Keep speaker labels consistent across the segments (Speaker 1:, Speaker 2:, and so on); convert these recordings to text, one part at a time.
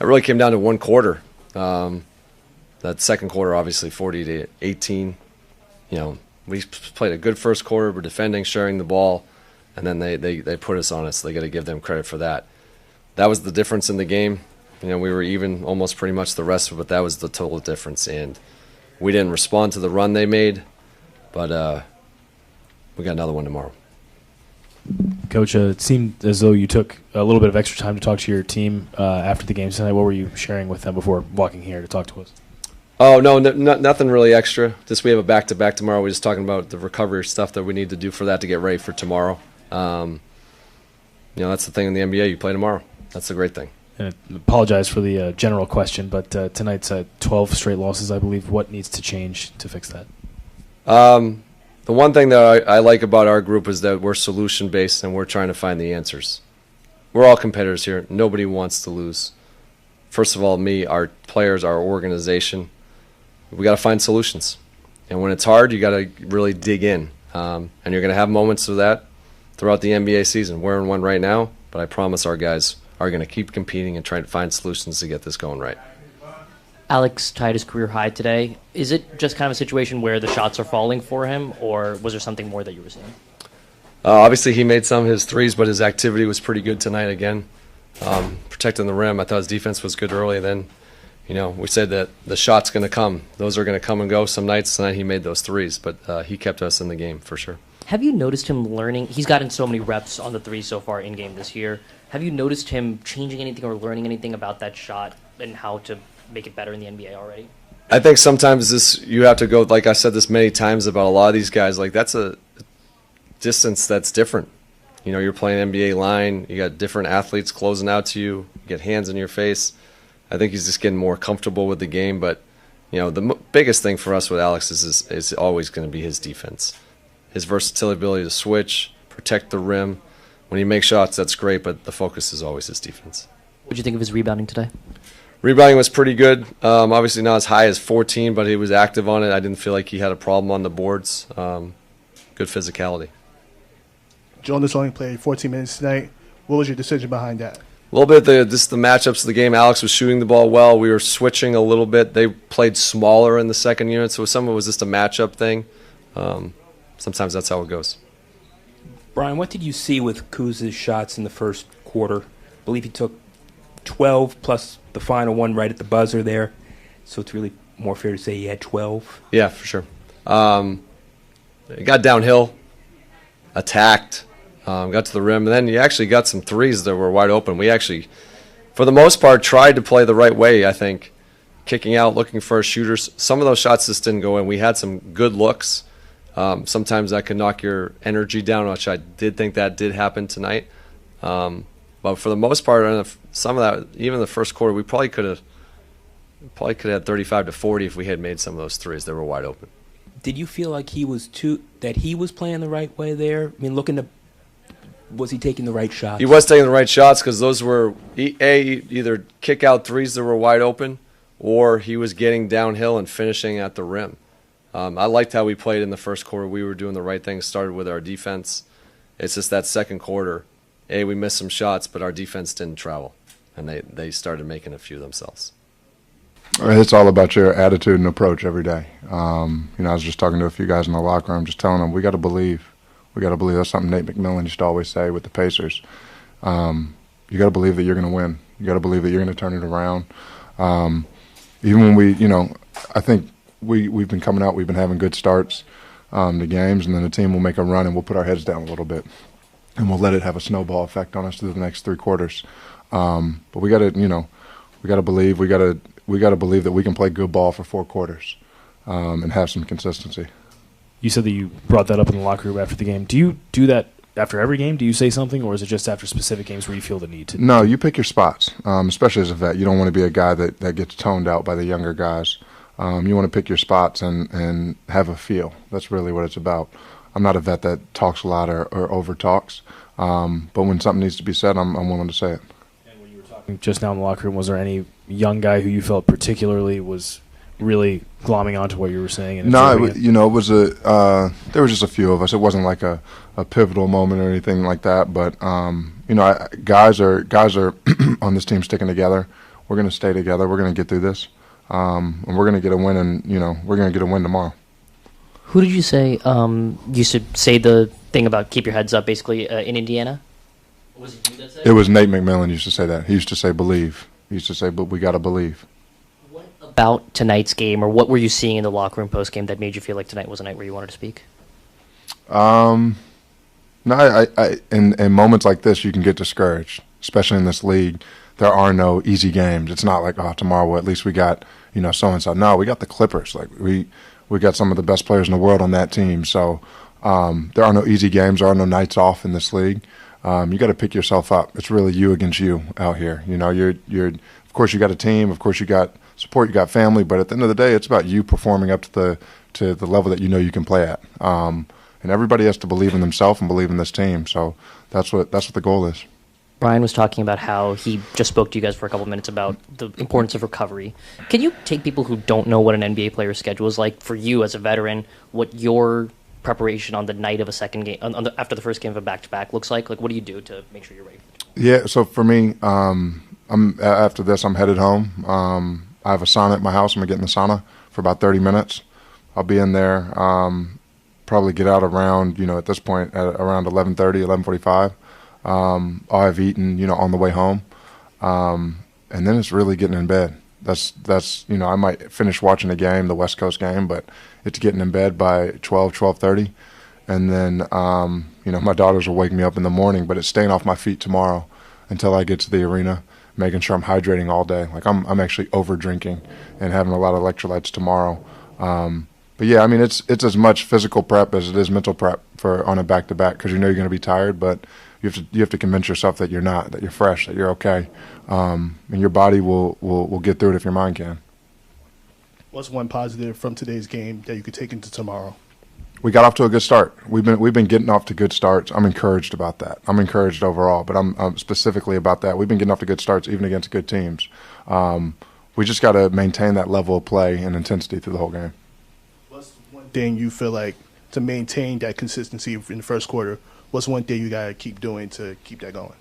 Speaker 1: it really came down to one quarter. That second quarter, obviously 40-18. We played a good first quarter. We're defending, sharing the ball, and then they put us on us. So they got to give them credit for that. That was the difference in the game. We were even almost pretty much the rest of it, but that was the total difference. And we didn't respond to the run they made, but we got another one tomorrow.
Speaker 2: Coach, it seemed as though you took a little bit of extra time to talk to your team after the game tonight. What were you sharing with them before walking here to talk to us?
Speaker 1: Oh, no, nothing really extra. Just we have a back-to-back tomorrow. We're just talking about the recovery stuff that we need to do for that to get ready for tomorrow. That's the thing in the NBA. You play tomorrow. That's the great thing.
Speaker 2: And I apologize for the general question, but tonight's 12 straight losses, I believe. What needs to change to fix that?
Speaker 1: The one thing that I like about our group is that we're solution-based and we're trying to find the answers. We're all competitors here. Nobody wants to lose. First of all, me, our players, our organization, we got to find solutions. And when it's hard, you got to really dig in. And you're going to have moments of that throughout the NBA season. We're in one right now, but I promise our guys are going to keep competing and trying to find solutions to get this going right.
Speaker 3: Alex tied his career high today. Is it just kind of a situation where the shots are falling for him, or was there something more that you were seeing?
Speaker 1: Obviously, he made some of his threes, but his activity was pretty good tonight again. Protecting the rim, I thought his defense was good early. Then, we said that the shot's going to come. Those are going to come and go. Some nights tonight he made those threes, but he kept us in the game for sure.
Speaker 3: Have you noticed him learning? He's gotten so many reps on the threes so far in game this year. Have you noticed him changing anything or learning anything about that shot and how to make it better in the NBA already?
Speaker 1: I think sometimes you have to go, like I said this many times about a lot of these guys, like that's a distance that's different. You're playing NBA line, you got different athletes closing out to you, you get hands in your face. I think he's just getting more comfortable with the game, but the biggest thing for us with Alex is always going to be his defense. His versatility, ability to switch, protect the rim. When he makes shots, that's great, but the focus is always his defense.
Speaker 3: What did you think of his rebounding today?
Speaker 1: Rebounding was pretty good. Obviously not as high as 14, but he was active on it. I didn't feel like he had a problem on the boards. Good physicality.
Speaker 4: Jonas only played 14 minutes tonight. What was your decision behind that?
Speaker 1: A little bit just the matchups of the game. Alex was shooting the ball well. We were switching a little bit. They played smaller in the second unit, so some of it was just a matchup thing. Sometimes that's how it goes.
Speaker 5: Brian, what did you see with Kuz's shots in the first quarter? I believe he took 12 plus the final one right at the buzzer there. So it's really more fair to say he had 12.
Speaker 1: Yeah, for sure. It got downhill, attacked, got to the rim, and then you actually got some threes that were wide open. We actually, for the most part, tried to play the right way, I think, kicking out, looking for our shooters. Some of those shots just didn't go in. We had some good looks. Sometimes that could knock your energy down, which I did think that did happen tonight. But for the most part, some of that, even in the first quarter, we probably could have had 35 to 40 if we had made some of those threes. They were wide open.
Speaker 5: Did you feel like he was playing the right way there? I mean, was he taking the right shots?
Speaker 1: He was taking the right shots because those were either kick out threes that were wide open, or he was getting downhill and finishing at the rim. I liked how we played in the first quarter. We were doing the right thing. Started with our defense. It's just that second quarter. We missed some shots, but our defense didn't travel, and they started making a few themselves.
Speaker 6: It's all about your attitude and approach every day. I was just talking to a few guys in the locker room, just telling them we got to believe. We got to believe. That's something Nate McMillan used to always say with the Pacers. You got to believe that you're going to win. You got to believe that you're going to turn it around. Even when I think we've been coming out, we've been having good starts to games, and then the team will make a run and we'll put our heads down a little bit, and we'll let it have a snowball effect on us through the next three quarters. But we got to, we got to believe. We got to believe that we can play good ball for four quarters and have some consistency.
Speaker 2: You said that you brought that up in the locker room after the game. Do you do that after every game? Do you say something, or is it just after specific games where you feel the need to?
Speaker 6: No, you pick your spots, especially as a vet. You don't want to be a guy that gets toned out by the younger guys. You want to pick your spots and have a feel. That's really what it's about. I'm not a vet that talks a lot or over-talks, but when something needs to be said, I'm willing to say it.
Speaker 2: And when you were talking just now in the locker room, was there any young guy who you felt particularly was really glomming onto what you were saying? And
Speaker 6: no, it was there was just a few of us. It wasn't like a pivotal moment or anything like that. But guys are on this team sticking together. we're going to stay together. We're going to get through this, and we're going to get a win. And we're going to get a win tomorrow.
Speaker 3: Who did you say used to say the thing about keep your heads up, basically, in Indiana? Was it you that said it?
Speaker 6: It was 𝗦𝗢𝗢𝗟𝗢𝗪 used to say that. He used to say believe. He used to say, but we got to believe.
Speaker 3: What about tonight's game, or what were you seeing in the locker room post-game that made you feel like tonight was a night where you wanted to speak?
Speaker 6: No, in moments like this, you can get discouraged, especially in this league. There are no easy games. It's not like, oh, tomorrow, well, at least we got, so-and-so. No, we got the Clippers. Like, we got some of the best players in the world on that team. So there are no easy games. There are no nights off in this league. You got to pick yourself up. It's really you against you out here. You're of course you got a team. Of course you got support. You got family. But at the end of the day, it's about you performing up to the level that you can play at. And everybody has to believe in themselves and believe in this team. So that's what the goal is.
Speaker 3: Brian was talking about how he just spoke to you guys for a couple minutes about the importance of recovery. Can you take people who don't know what an NBA player's schedule is like, for you as a veteran, what your preparation on the night of a second game, after the first game of a back-to-back looks like? Like, what do you do to make sure you're ready?
Speaker 6: Yeah, so for me, after this, I'm headed home. I have a sauna at my house. I'm going to get in the sauna for about 30 minutes. I'll be in there, probably get out around, at this point, at around 11:30, 11:45. I'll have eaten, on the way home. And then it's really getting in bed. That's I might finish watching the game, the West Coast game, but it's getting in bed by 12:30. And then, my daughters will wake me up in the morning, but it's staying off my feet tomorrow until I get to the arena, making sure I'm hydrating all day. Like, I'm actually over drinking and having a lot of electrolytes tomorrow. But yeah, it's as much physical prep as it is mental prep for on a back-to-back, because you're going to be tired, but you have to convince yourself that you're not, that you're fresh, that you're okay, and your body will get through it if your mind can.
Speaker 4: What's one positive from today's game that you could take into tomorrow?
Speaker 6: We got off to a good start. We've been getting off to good starts. I'm encouraged about that. I'm encouraged overall, but I'm specifically about that. We've been getting off to good starts even against good teams. We just got to maintain that level of play and intensity through the whole game.
Speaker 4: What's one thing you feel like to maintain that consistency in the first quarter? What's one thing you got to keep doing to keep that going?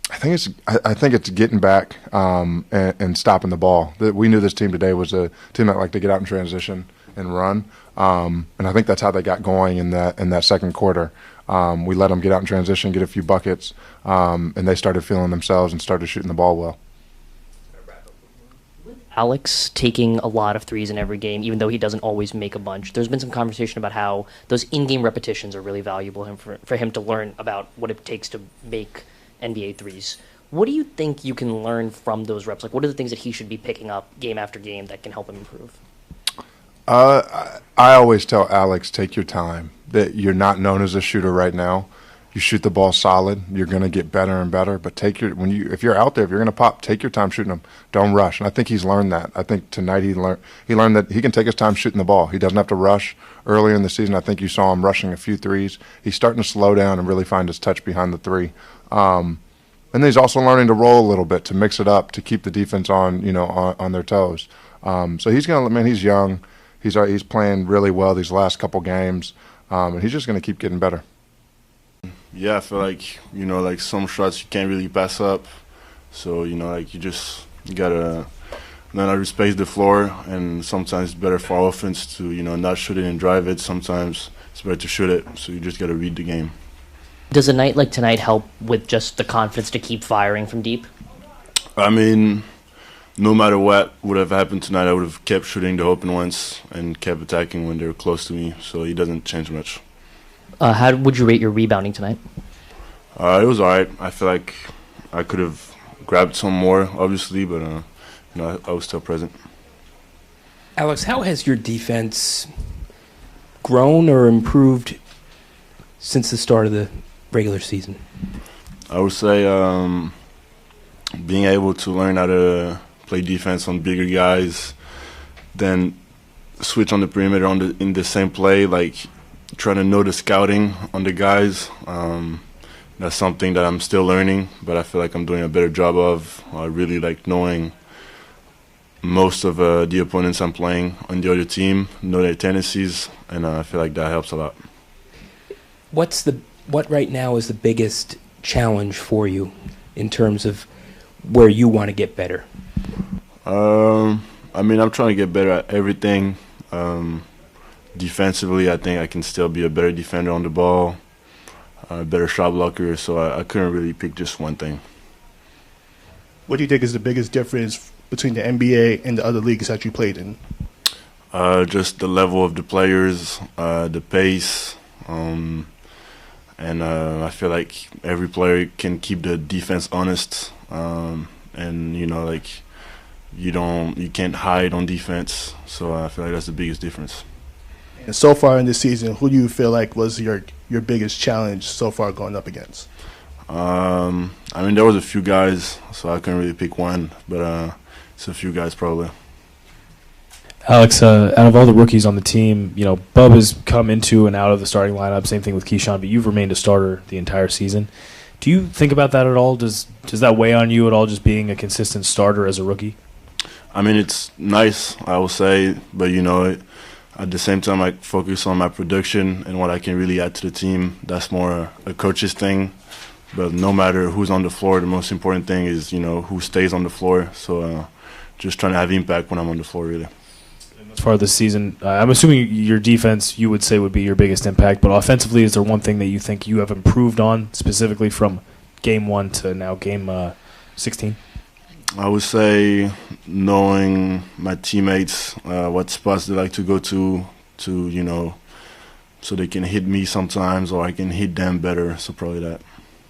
Speaker 6: I think it's getting back and stopping the ball. We knew this team today was a team that liked to get out in transition and run, and I think that's how they got going in that second quarter. We let them get out in transition, get a few buckets, and they started feeling themselves and started shooting the ball well.
Speaker 3: Alex taking a lot of threes in every game, even though he doesn't always make a bunch. There's been some conversation about how those in-game repetitions are really valuable for him to learn about what it takes to make NBA threes. What do you think you can learn from those reps? Like, what are the things that he should be picking up game after game that can help him improve?
Speaker 6: I always tell Alex, take your time. That you're not known as a shooter right now. You shoot the ball solid, you're going to get better and better. But if you're out there, if you're going to pop, take your time shooting them. Don't rush. And I think he's learned that. I think tonight he learned that he can take his time shooting the ball. He doesn't have to rush. Earlier in the season, I think you saw him rushing a few threes. He's starting to slow down and really find his touch behind the three. And then he's also learning to roll a little bit, to mix it up, to keep the defense on their toes. So he's young. He's playing really well these last couple games, and he's just going to keep getting better.
Speaker 7: Yeah, I feel like, like some shots you can't really pass up. So, you got to learn how to space the floor, and sometimes it's better for offense to, not shoot it and drive it. Sometimes it's better to shoot it, so you just got to read the game.
Speaker 3: Does a night like tonight help with just the confidence to keep firing from deep?
Speaker 7: No matter what would have happened tonight, I would have kept shooting the open ones and kept attacking when they were close to me, so it doesn't change much.
Speaker 3: How would you rate your rebounding tonight?
Speaker 7: It was all right. I feel like I could have grabbed some more, obviously, but I was still present.
Speaker 5: Alex, how has your defense grown or improved since the start of the regular season?
Speaker 7: I would say being able to learn how to play defense on bigger guys, then switch on the perimeter in the same play, like trying to know the scouting on the guys. That's something that I'm still learning, but I feel like I'm doing a better job of. I really like knowing most of the opponents I'm playing on the other team, know their tendencies, and I feel like that helps a lot.
Speaker 5: What right now is the biggest challenge for you in terms of where you want to get better?
Speaker 7: I mean, I'm trying to get better at everything. Defensively, I think I can still be a better defender on the ball, a better shot blocker, so I couldn't really pick just one thing.
Speaker 4: What do you think is the biggest difference between the NBA and the other leagues that you played in?
Speaker 7: Just the level of the players, the pace, and I feel like every player can keep the defense honest, and like you can't hide on defense. So I feel like that's the biggest difference.
Speaker 4: And so far in this season, who do you feel like was your biggest challenge so far going up against?
Speaker 7: I mean, there was a few guys, so I couldn't really pick one, but it's a few guys probably.
Speaker 2: Alex, out of all the rookies on the team, Bub has come into and out of the starting lineup. Same thing with Keyshawn, but you've remained a starter the entire season. Do you think about that at all? Does that weigh on you at all, just being a consistent starter as a rookie?
Speaker 7: I mean, it's nice, I will say, but at the same time, I focus on my production and what I can really add to the team. That's more a coach's thing. But no matter who's on the floor, the most important thing is, who stays on the floor. So just trying to have impact when I'm on the floor, really.
Speaker 2: As far as this season, I'm assuming your defense, you would say, would be your biggest impact. But offensively, is there one thing that you think you have improved on, specifically from Game 1 to now Game 16?
Speaker 7: I would say knowing my teammates, what spots they like to go to, so they can hit me sometimes or I can hit them better. So probably that.